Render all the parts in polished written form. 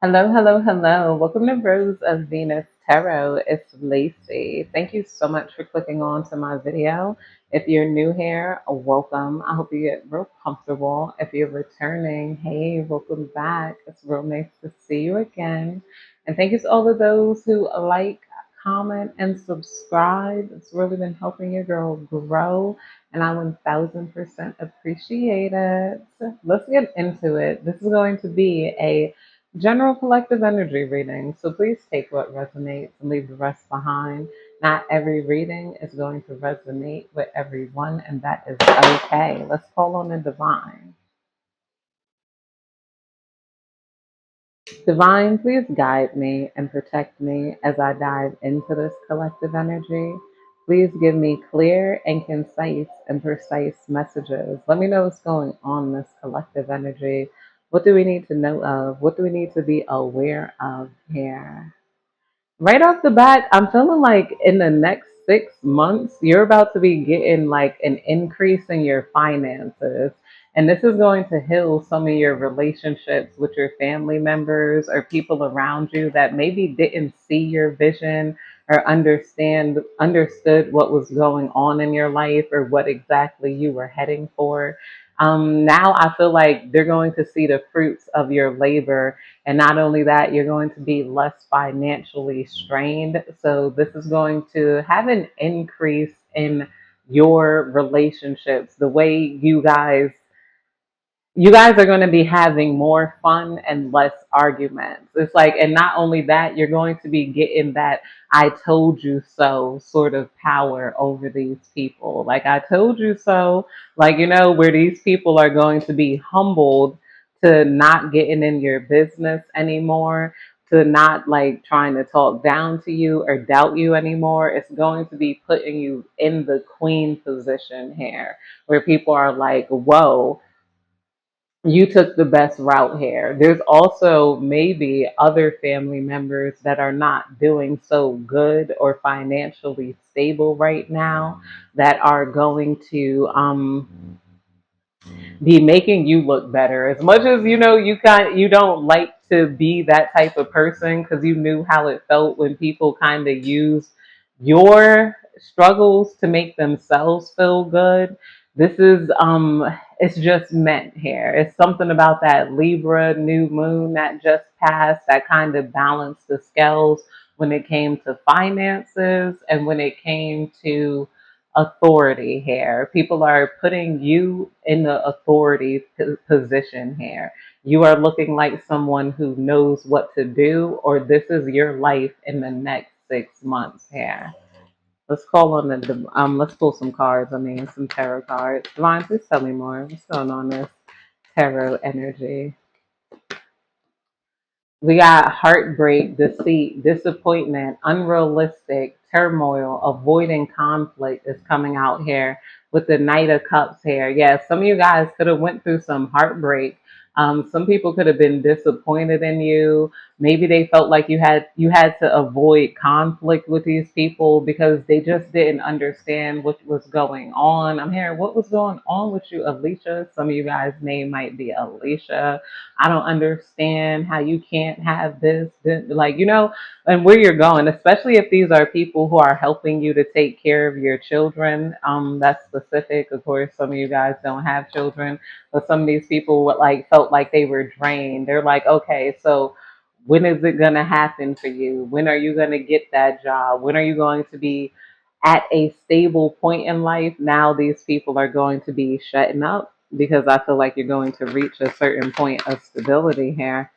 Hello, hello, hello. Welcome to Rose of Venus Tarot. It's Lacey. Thank you so much for clicking on to my video. If you're new here, welcome. I hope you get real comfortable. If you're returning, hey, welcome back. It's real nice to see you again. And thank you to all of those who like, comment, and subscribe. It's really been helping your girl grow, and I 1000% appreciate it. Let's get into it. This is going to be a general collective energy reading. So please take what resonates and leave the rest behind. Not every reading is going to resonate with everyone, and that is okay. Let's call on the divine. Divine, please guide me and protect me as I dive into this collective energy. Please give me clear and concise and precise messages. Let me know what's going on in this collective energy. What do we need to know of? What do we need to be aware of here? Right off the bat, I'm feeling like in the next 6 months, you're about to be getting like an increase in your finances. And this is going to heal some of your relationships with your family members or people around you that maybe didn't see your vision or understood what was going on in your life or what exactly you were heading for. Now I feel like they're going to see the fruits of your labor, and not only that, you're going to be less financially strained. So this is going to have an increase in your relationships. The way you guys are going to be having more fun and less arguments. It's like, and not only that, you're going to be getting that I told you so sort of power over these people. Like, I told you so, like, where these people are going to be humbled to not getting in your business anymore, to not like trying to talk down to you or doubt you anymore. It's going to be putting you in the queen position here, where people are like, whoa, you took the best route here. There's also maybe other family members that are not doing so good or financially stable right now that are going to be making you look better. As much as you don't like to be that type of person because you knew how it felt when people kind of use your struggles to make themselves feel good. This is it's just meant here. It's something about that Libra new moon that just passed that kind of balanced the scales when it came to finances and when it came to authority here. People are putting you in the authority position here. You are looking like someone who knows what to do, or this is your life in the next 6 months here. Let's call on let's pull some cards. I mean, some tarot cards. Divine, please tell me more. What's going on in this tarot energy? We got heartbreak, deceit, disappointment, unrealistic, turmoil, avoiding conflict is coming out here with the Knight of Cups here. Yeah, some of you guys could have went through some heartbreak. Some people could have been disappointed in you. Maybe they felt like you had to avoid conflict with these people because they just didn't understand what was going on. I'm hearing what was going on with you, Alicia. Some of you guys' name might be Alicia. I don't understand how you can't have this, like, and where you're going, especially if these are people who are helping you to take care of your children. That's specific. Of course, some of you guys don't have children, but some of these people like felt like they were drained. They're like, okay, so when is it going to happen for you? When are you going to get that job? When are you going to be at a stable point in life? Now these people are going to be shutting up because I feel like you're going to reach a certain point of stability here.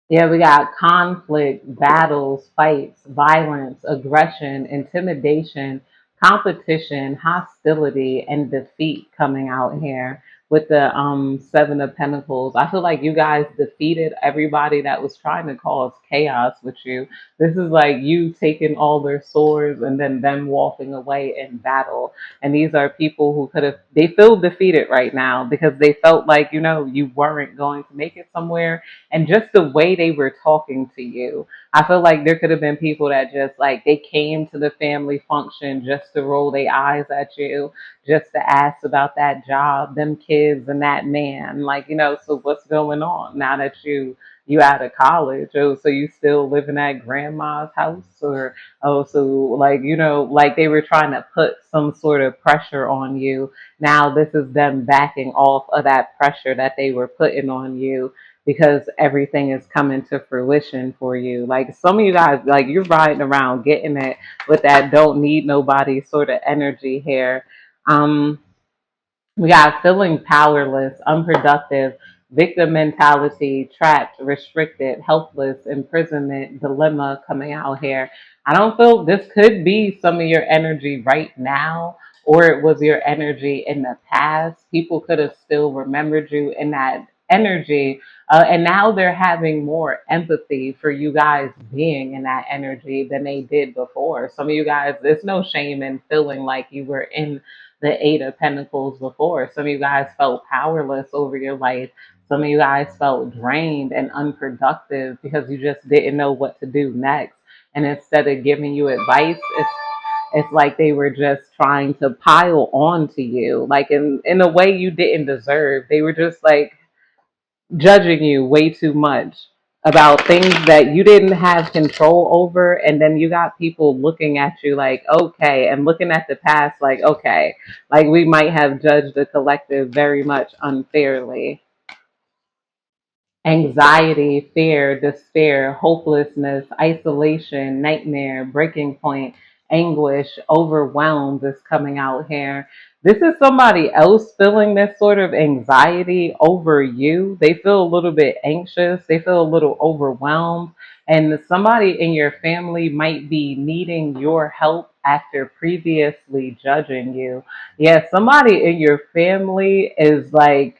Yeah, we got conflict, battles, fights, violence, aggression, intimidation, competition, hostility, and defeat coming out here with the Seven of Pentacles. I feel like you guys defeated everybody that was trying to cause chaos with you. This is like you taking all their swords and then them walking away in battle. And these are people who they feel defeated right now because they felt like, you weren't going to make it somewhere, and just the way they were talking to you. I feel like there could have been people that just like they came to the family function just to roll their eyes at you, just to ask about that job. Them kids kids and that man. Like, so what's going on now that you out of college? Oh, so you still living at grandma's house? Or oh, so like, like they were trying to put some sort of pressure on you. Now this is them backing off of that pressure that they were putting on you because everything is coming to fruition for you. Like some of you guys, like you're riding around getting it with that don't need nobody sort of energy here. Um, we got feeling powerless, unproductive, victim mentality, trapped, restricted, helpless, imprisonment, dilemma coming out here. I don't feel this could be some of your energy right now, or it was your energy in the past. People could have still remembered you in that energy. And now they're having more empathy for you guys being in that energy than they did before. Some of you guys, there's no shame in feeling like you were in the Eight of Pentacles before. Some of you guys felt powerless over your life. Some of you guys felt drained and unproductive because you just didn't know what to do next. And instead of giving you advice, it's like they were just trying to pile on to you, like in a way you didn't deserve. They were just like judging you way too much about things that you didn't have control over, and then you got people looking at you like okay, and looking at the past like okay, like we might have judged the collective very much unfairly. Anxiety, fear, despair, hopelessness, isolation, nightmare, breaking point, anguish, overwhelmed is coming out here. This is somebody else feeling this sort of anxiety over you. They feel a little bit anxious, they feel a little overwhelmed, and somebody in your family might be needing your help after previously judging you. Yeah, somebody in your family is like,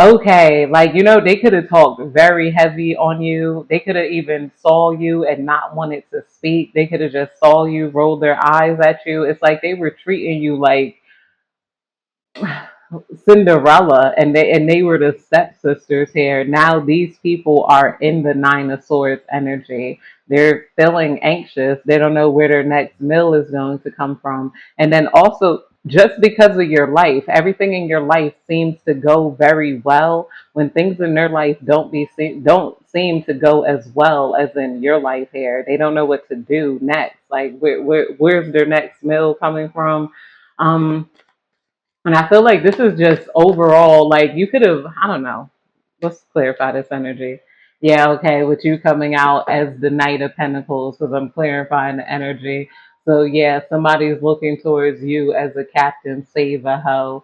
okay, like they could have talked very heavy on you. They could have even saw you and not wanted to speak. They could have just saw you, rolled their eyes at you. It's like they were treating you like Cinderella, and they were the stepsisters here. Now these people are in the Nine of Swords energy. They're feeling anxious. They don't know where their next meal is going to come from. And then also, just because of your life, everything in your life seems to go very well. When things in their life don't seem to go as well as in your life here, they don't know what to do next. Like where's their next meal coming from? Um, and I feel like this is just overall, like you could have, I don't know, let's clarify this energy. Yeah, okay, with you coming out as the Knight of Pentacles, because I'm clarifying the energy. So yeah, somebody's looking towards you as a captain, save a hoe,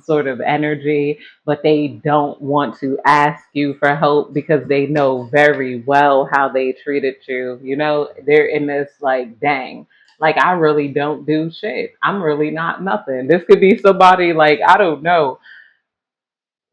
sort of energy, but they don't want to ask you for help because they know very well how they treated you. They're in this like, dang. Like I really don't do shit. I'm really not nothing. This could be somebody like I don't know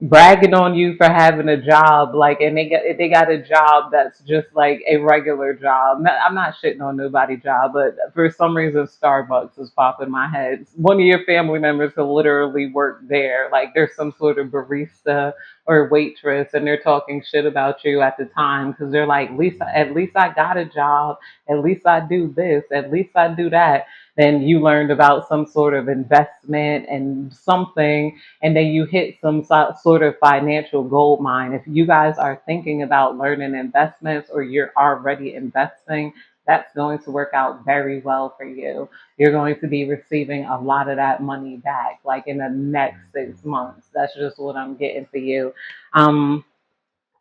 bragging on you for having a job, like, and they got a job that's just like a regular job. I'm not shitting on nobody's job, but for some reason, Starbucks is popping in my head. One of your family members who literally work there, like there's some sort of barista or waitress, and they're talking shit about you at the time because they're like, at least I got a job, at least I do this, at least I do that. Then you learned about some sort of investment and something, and then you hit some sort of financial gold mine. If you guys are thinking about learning investments or you're already investing, that's going to work out very well for you. You're going to be receiving a lot of that money back, like in the next 6 months. That's just what I'm getting for you. Um,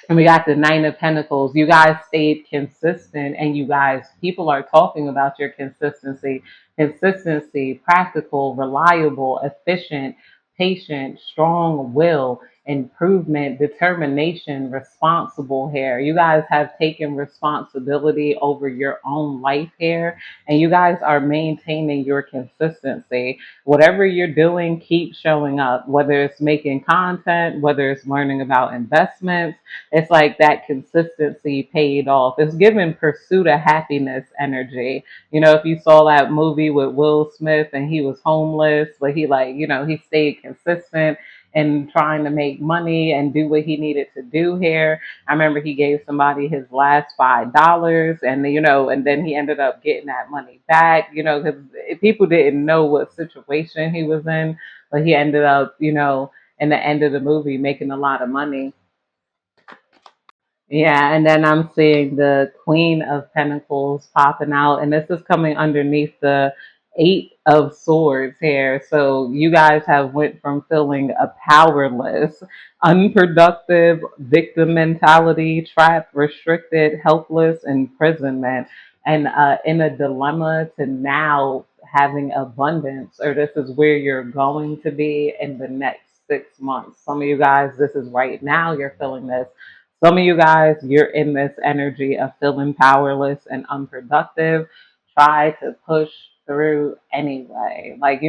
and we got the Nine of Pentacles. You guys stayed consistent, and you guys, people are talking about your consistency. Consistency, practical, reliable, efficient, patient, strong will, improvement, determination, responsible here. You guys have taken responsibility over your own life here, and you guys are maintaining your consistency. Whatever you're doing, keep showing up, whether it's making content, whether it's learning about investments. It's like that consistency paid off. It's giving pursuit of happiness energy. If you saw that movie with Will Smith and he was homeless, but he like, he stayed consistent and trying to make money and do what he needed to do here. I remember he gave somebody his last $5, and then he ended up getting that money back, because people didn't know what situation he was in, but he ended up, in the end of the movie making a lot of money. Yeah, and then I'm seeing the Queen of Pentacles popping out, and this is coming underneath the Eight of Swords here. So you guys have went from feeling a powerless, unproductive, victim mentality, trapped, restricted, helpless, imprisonment, and in a dilemma to now having abundance, or this is where you're going to be in the next 6 months. Some of you guys, this is right now, you're feeling this. Some of you guys, you're in this energy of feeling powerless and unproductive. Try to push through anyway. Like,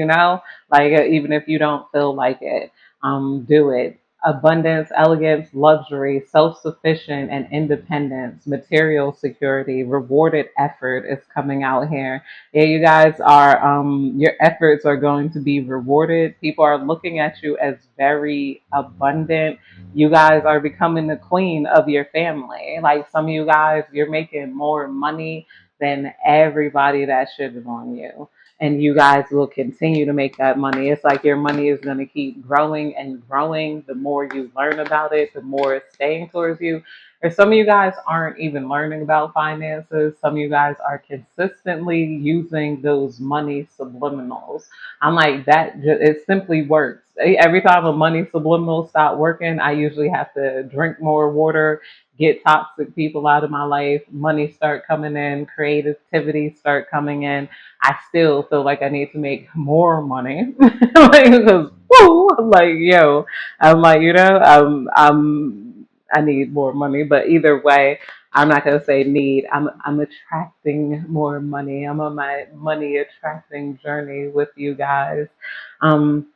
like even if you don't feel like it, do it. Abundance, elegance, luxury, self sufficient, and independence, material security, rewarded effort is coming out here. Yeah, you guys are, your efforts are going to be rewarded. People are looking at you as very abundant. You guys are becoming the queen of your family. Like some of you guys, you're making more money than everybody that shitted on you. And you guys will continue to make that money. It's like your money is going to keep growing and growing. The more you learn about it, the more it's staying towards you. Or some of you guys aren't even learning about finances. Some of you guys are consistently using those money subliminals. I'm like, it simply works. Every time a money subliminal stop working, I usually have to drink more water, get toxic people out of my life, money start coming in, creativity start coming in. I still feel like I need to make more money. Like, because woo, like yo, I'm like, I need more money, but either way, I'm not gonna say need. I'm attracting more money. I'm on my money attracting journey with you guys. Um,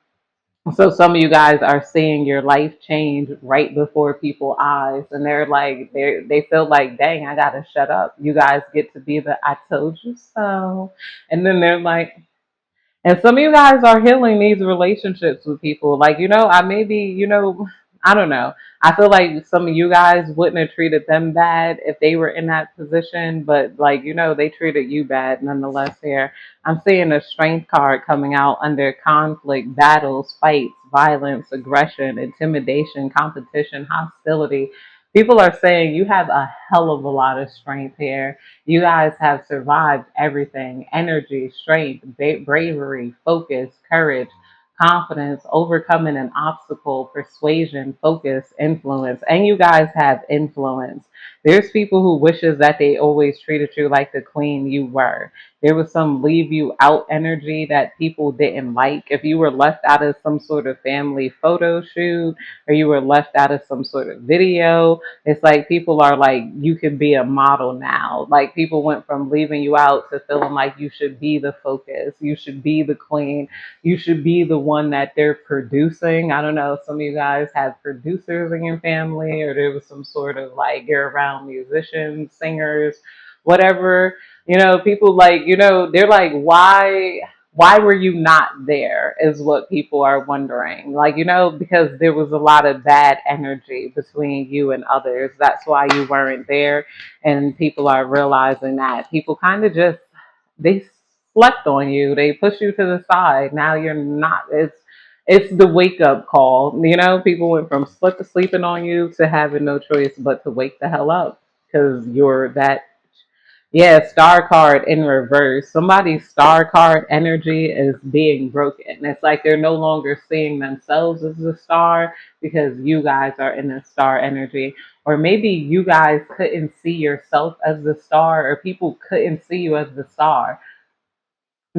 so some of you guys are seeing your life change right before people's eyes, and they feel like, dang, I gotta shut up. You guys get to be the I told you so, and then they're like, and some of you guys are healing these relationships with people. Like, I maybe, I don't know. I feel like some of you guys wouldn't have treated them bad if they were in that position, but like, they treated you bad nonetheless here. I'm seeing a strength card coming out under conflict, battles, fights, violence, aggression, intimidation, competition, hostility. People are saying you have a hell of a lot of strength here. You guys have survived everything: energy, strength, bravery, focus, courage, confidence, overcoming an obstacle, persuasion, focus, influence. And you guys have influence. There's people who wishes that they always treated you like the queen you were. There was some leave you out energy that people didn't like. If you were left out of some sort of family photo shoot, or you were left out of some sort of video, it's like people are like, you can be a model now. Like people went from leaving you out to feeling like you should be the focus, you should be the queen, you should be the one that they're producing. I don't know if some of you guys have producers in your family, or there was some sort of like you're around musicians, singers, whatever. People like, they're like, why were you not there is what people are wondering. Like, because there was a lot of bad energy between you and others. That's why you weren't there. And people are realizing that people kind of just, they slept on you. They push you to the side. Now you're not, it's the wake up call. People went from sleeping on you to having no choice but to wake the hell up, because you're that. Yeah, star card in reverse. Somebody's star card energy is being broken. It's like they're no longer seeing themselves as a star because you guys are in a star energy. Or maybe you guys couldn't see yourself as the star, or people couldn't see you as the star.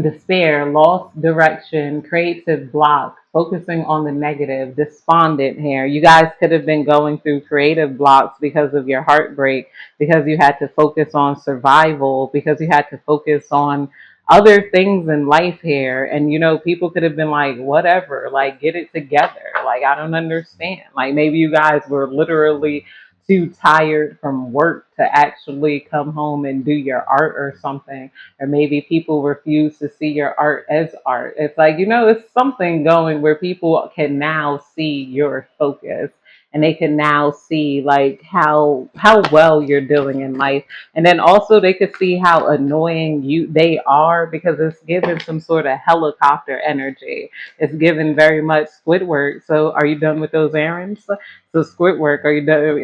Despair, lost direction, creative block, focusing on the negative, despondent here. You guys could have been going through creative blocks because of your heartbreak, because you had to focus on survival, because you had to focus on other things in life here. And people could have been like, whatever, like get it together. Like, I don't understand. Like maybe you guys were literally too tired from work to actually come home and do your art or something, or maybe people refuse to see your art as art. It's like, it's something going where people can now see your focus and they can now see like how well you're doing in life. And then also they could see how annoying they are, because it's given some sort of helicopter energy. It's given very much Squidward. So are you done with those errands? So Squidward, are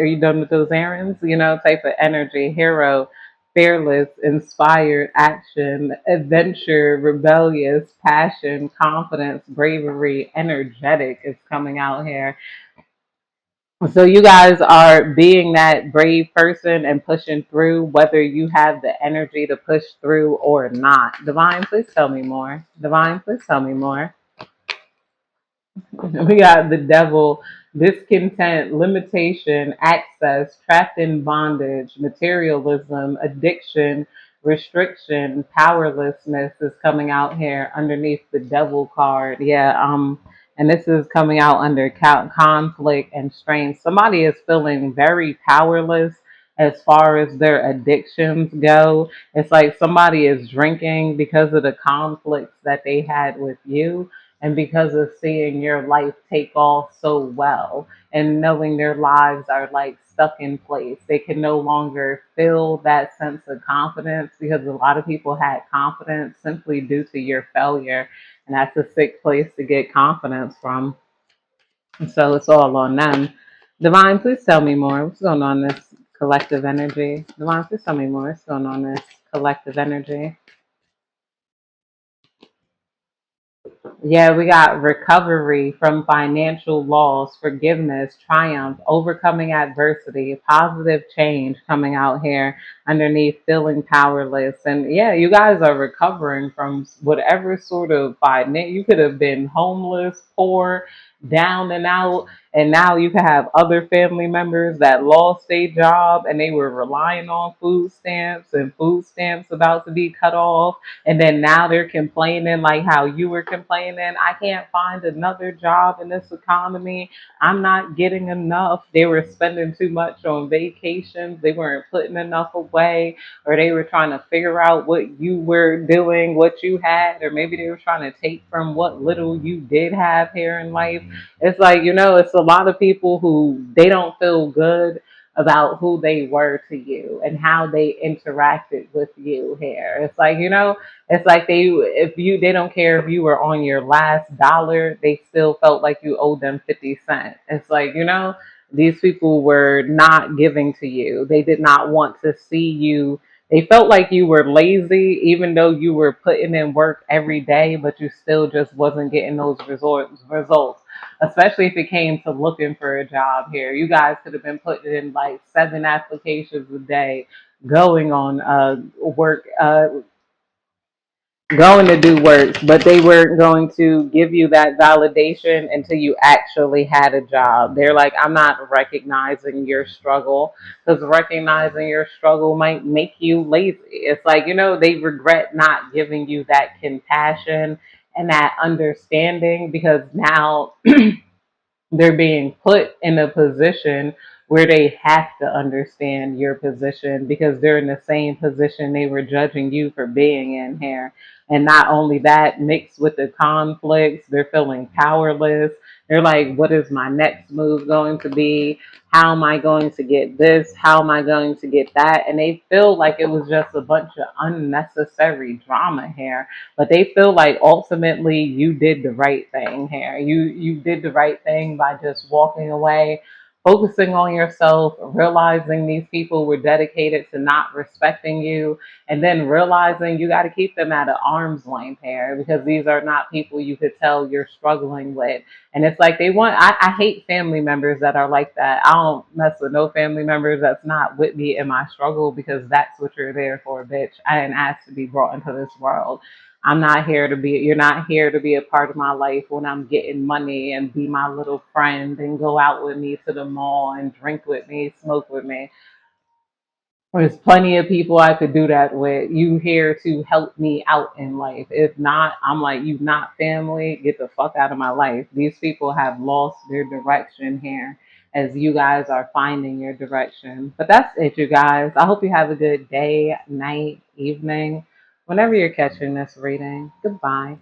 you done with those errands? Type of energy. Hero, fearless, inspired, action, adventure, rebellious, passion, confidence, bravery, energetic is coming out here. So you guys are being that brave person and pushing through, whether you have the energy to push through or not. Divine, please tell me more. Divine, please tell me more. We got the devil, discontent, limitation, access, trapped in bondage, materialism, addiction, restriction, powerlessness is coming out here underneath the devil card. Yeah, and this is coming out under conflict and strain. Somebody is feeling very powerless as far as their addictions go. It's like somebody is drinking because of the conflicts that they had with you, and because of seeing your life take off so well and knowing their lives are like stuck in place, they can no longer feel that sense of confidence, because a lot of people had confidence simply due to your failure. And that's a sick place to get confidence from. And so it's all on them. Divine, please tell me more. What's going on in this collective energy? Divine, please tell me more. What's going on in this collective energy? Yeah, we got recovery from financial loss, forgiveness, triumph, overcoming adversity, positive change coming out here underneath feeling powerless. And yeah, you guys are recovering from whatever sort of finance. You could have been homeless, poor, down and out, and now you could have other family members that lost their job and they were relying on food stamps, and food stamps about to be cut off, and then now they're complaining like how you were complaining. I can't find another job in this economy. I'm not getting enough. They were spending too much on vacations. They weren't putting enough away, or they were trying to figure out what you were doing, what you had, or maybe they were trying to take from what little you did have here in life. It's like, it's a lot of people who they don't feel good about who they were to you and how they interacted with you here. It's like, it's like they don't care if you were on your last dollar, they still felt like you owed them 50 cents. It's like, these people were not giving to you. They did not want to see you. They felt like you were lazy, even though you were putting in work every day, but you still just wasn't getting those results. Especially if it came to looking for a job here. You guys could have been putting in like 7 applications a day, going on work, going to do work, but they weren't going to give you that validation until you actually had a job. They're like, I'm not recognizing your struggle, because recognizing your struggle might make you lazy. It's like, they regret not giving you that compassion and that understanding, because now they're being put in a position where they have to understand your position, because they're in the same position they were judging you for being in here. And not only that, mixed with the conflicts, they're feeling powerless. They're like, what is my next move going to be? How am I going to get this? How am I going to get that? And they feel like it was just a bunch of unnecessary drama here, but they feel like ultimately you did the right thing here. You did the right thing by just walking away, focusing on yourself, realizing these people were dedicated to not respecting you, and then realizing you got to keep them at an arm's length here, because these are not people you could tell you're struggling with. And it's like I hate family members that are like that. I don't mess with no family members that's not with me in my struggle, because that's what you're there for, bitch. I didn't ask to be brought into this world. You're not here to be a part of my life when I'm getting money and be my little friend and go out with me to the mall and drink with me, smoke with me. There's plenty of people I could do that with. You here to help me out in life. If not, I'm like, you not family, get the fuck out of my life. These people have lost their direction here as you guys are finding your direction. But that's it, you guys. I hope you have a good day, night, evening, whenever you're catching this reading. Goodbye.